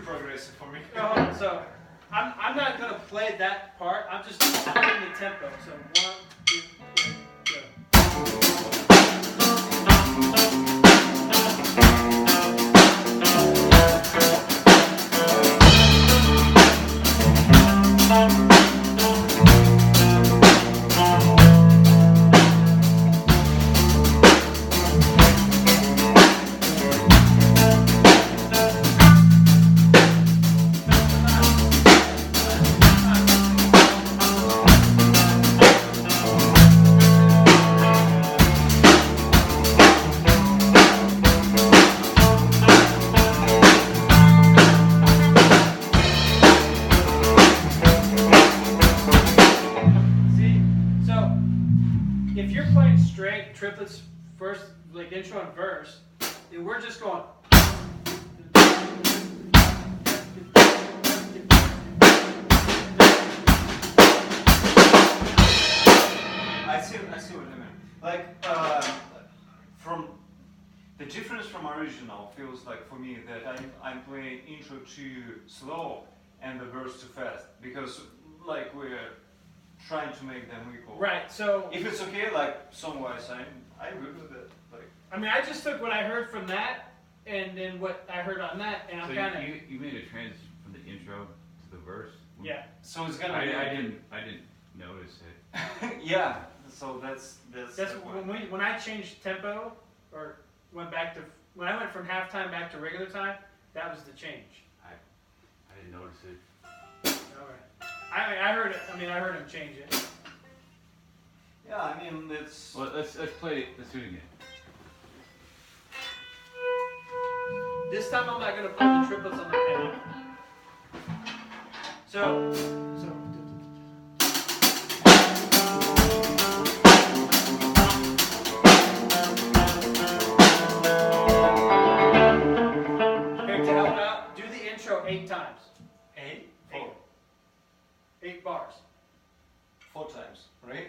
progressive for me. So I'm not gonna play that part. I'm just playing the tempo. So 1, 2, 3, go. If you're playing straight triplets first, like intro and verse, then we're just going. I see what you mean. Like from the difference from original feels like for me that I'm playing intro too slow and the verse too fast because like we're trying to make them equal. Right. So if it's okay, like song-wise, I'm good with it. Like I mean, I just took what I heard from that and then what I heard on that, and I'm So kind of. you made a transition from the intro to the verse. Yeah. so it's gonna. I didn't notice it. Yeah. So that's That's when I changed tempo or went back to when I went from halftime back to regular time. That was the change. I didn't notice it. All right. I heard it. I mean, I heard him change it. Yeah, I mean it's. Well, let's play it. Let's do it again. This time I'm not gonna put the triplets on the piano. So. Here, to help out, do the intro 8 times. 8? 8 bars. 4 times, right?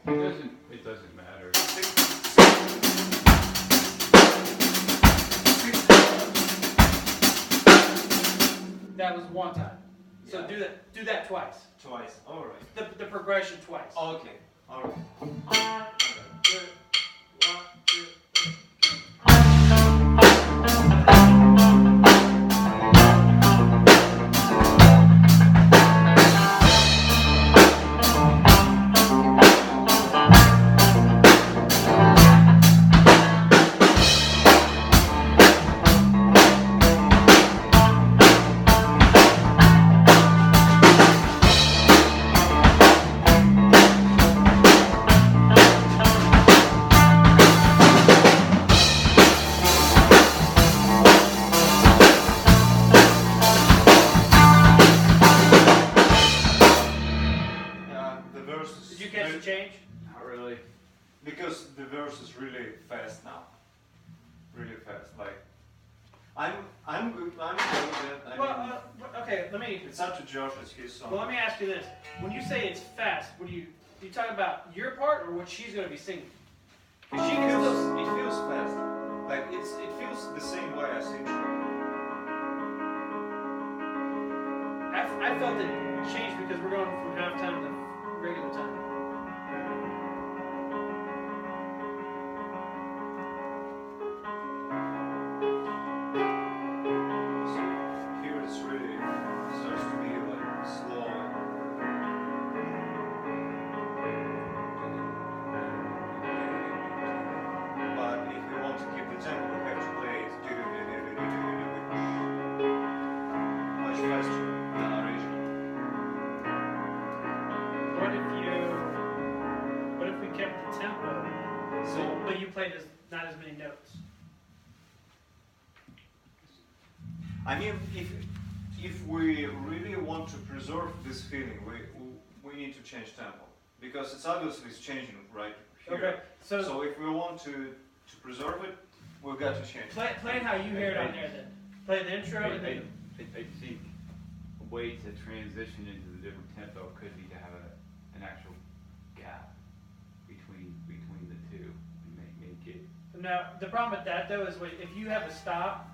It doesn't matter. 6. That was 1 time. So Yeah. do that twice. Twice. All right. The progression twice. Okay. All right. Good. 1, 2, 3. Did you catch the change? Not really. Because the verse is really fast now. Really fast. Like I'm good. I'm good with it. Well, okay. Let me. It's up to Josh. It's his song. Well, let me ask you this: when you say it's fast, what do you talk about your part or what she's going to be singing? Because she can still. It feels fast. Like it feels the same way as intro. I felt it change because we're going from halftime to regular time. So here it's really starts to be like slow. But if we want to keep the tempo, we have to play it much faster than original. What if we kept the tempo? So, But you played not as many notes. I mean, if we really want to preserve this feeling, we need to change tempo because it's obviously changing right here. Okay. So if we want to preserve it, we've got to change. Play it how you hear it on there then. Play the intro and then. I think a way to transition into the different tempo could be to have an actual gap between the two and make it. Now the problem with that though is if you have a stop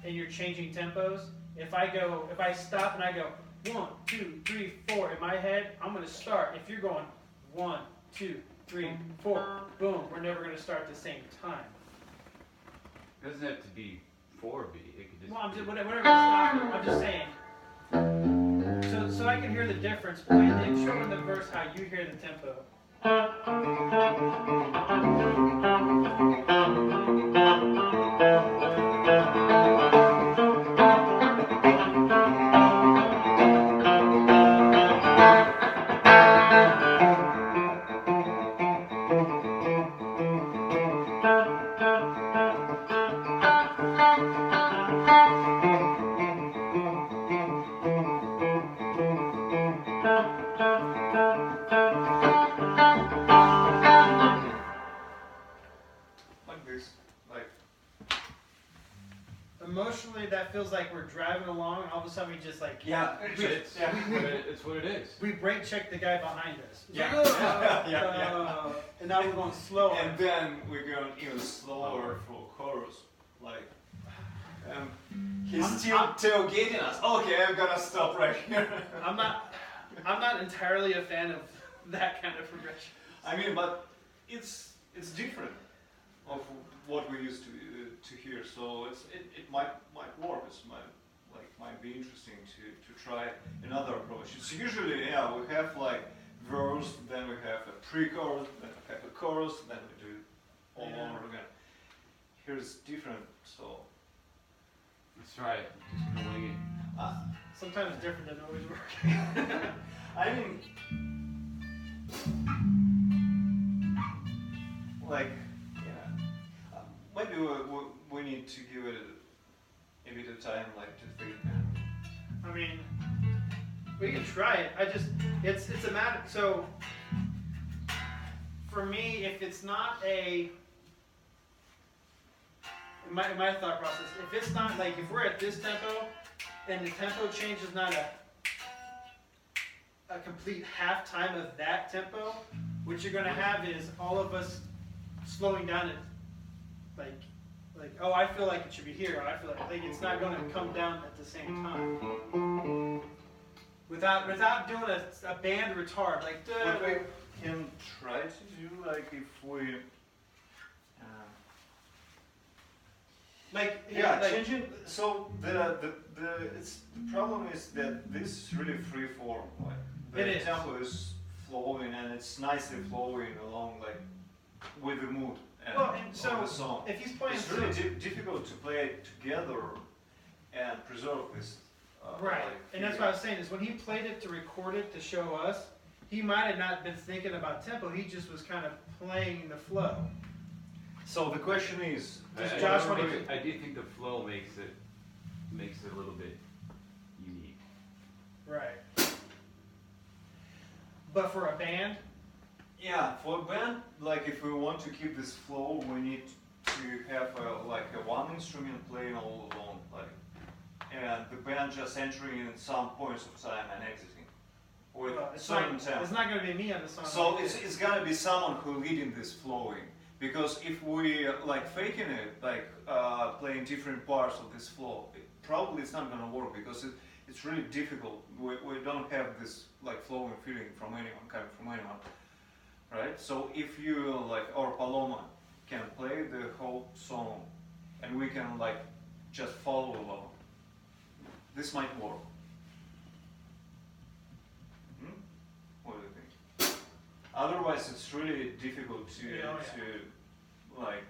and you're changing tempos, if I stop and I go 1, 2, 3, 4 in my head, I'm gonna start. If you're going 1, 2, 3, 4, boom, we're never gonna start at the same time. It doesn't have to be 4 beat. It could just. Well, I'm be just whatever stop. I'm just saying. So I can hear the difference between the intro and the verse, how you hear the tempo. Like this, like. Emotionally, that feels like we're driving along, and all of a sudden we just like Yeah, It's, it's what it is. we brake check the guy behind us. It's Yeah. like, Yeah. and now we're going slower. And then we're going even slower for chorus, like. He's still tailgating us. Okay, I'm gonna stop right here. I'm not entirely a fan of that kind of progression. I mean, but it's different of what we used to hear. So it might work. Might be interesting to try another approach. It's usually we have like verse, then we have a pre-chorus, then we have a chorus, then we do it all over again. Here's different. So Let's try it. Just gonna wing it. Sometimes different doesn't always work. I mean, like, yeah, maybe we need to give it a bit of time, like, to think. I mean, we can try it. It's a matter. So for me, if it's not my thought process, if it's not like, if we're at this tempo and the tempo change is not a complete half time of that tempo, what you're gonna have is all of us slowing down it, like, oh, I feel like it should be here. I feel like it's not gonna come down at the same time. Without doing a band retard, like. What we can try to do, like, if we. Changing. So the problem is that this is really free form. Like the tempo is flowing and it's nicely flowing along, like with the mood and of the song. If he's playing, it's really difficult to play it together and preserve this. Right, and that's what I was saying is when he played it to record it to show us, he might have not been thinking about tempo. He just was kind of playing the flow. So the question is, I do think the flow makes it a little bit unique. Right. But for a band? Yeah, for a band, like if we want to keep this flow, we need to have a one instrument playing all along, like, and the band just entering in some points of time and exiting with certain tempo. It's not going to be me on the song. So it's going to be someone who leading this flowing. Because if we like faking it, like playing different parts of this flow, probably it's not gonna work because it's really difficult. We don't have this like flowing feeling from anyone, coming from anyone, right? So if you like or Paloma can play the whole song, and we can like just follow along, this might work. What do you think? Otherwise, it's really difficult to like.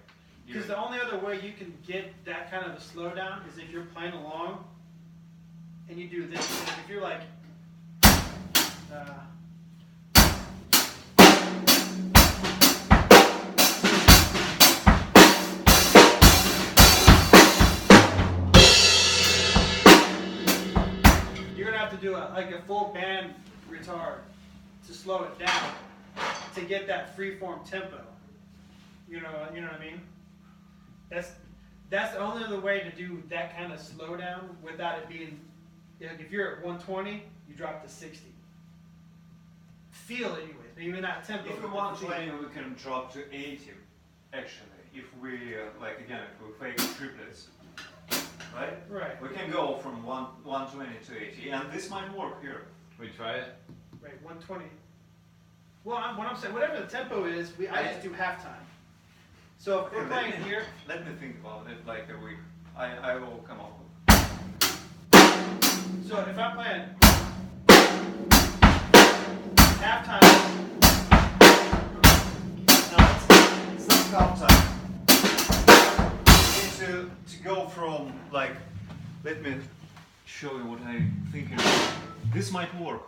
Because the only other way you can get that kind of a slowdown is if you're playing along and you do this. And if you're like, you're gonna have to do a full band retard to slow it down to get that freeform tempo. You know what I mean? That's the only other way to do that kind of slowdown without it being. Like if you're at 120, you drop to 60. Feel anyways, maybe not tempo. If we want to play, we can drop to 80. Actually, if we if we fake triplets, right? Right. We can go from 120 to 80, and this might work here. We try it? Right, 120. Well, what I'm saying, whatever the tempo is, I just do halftime. So if we're Okay, playing here, Let me think about it like a week. I will come up with. so if I'm playing halftime, No, it's not half time. To go from like, let me show you what I think. This might work.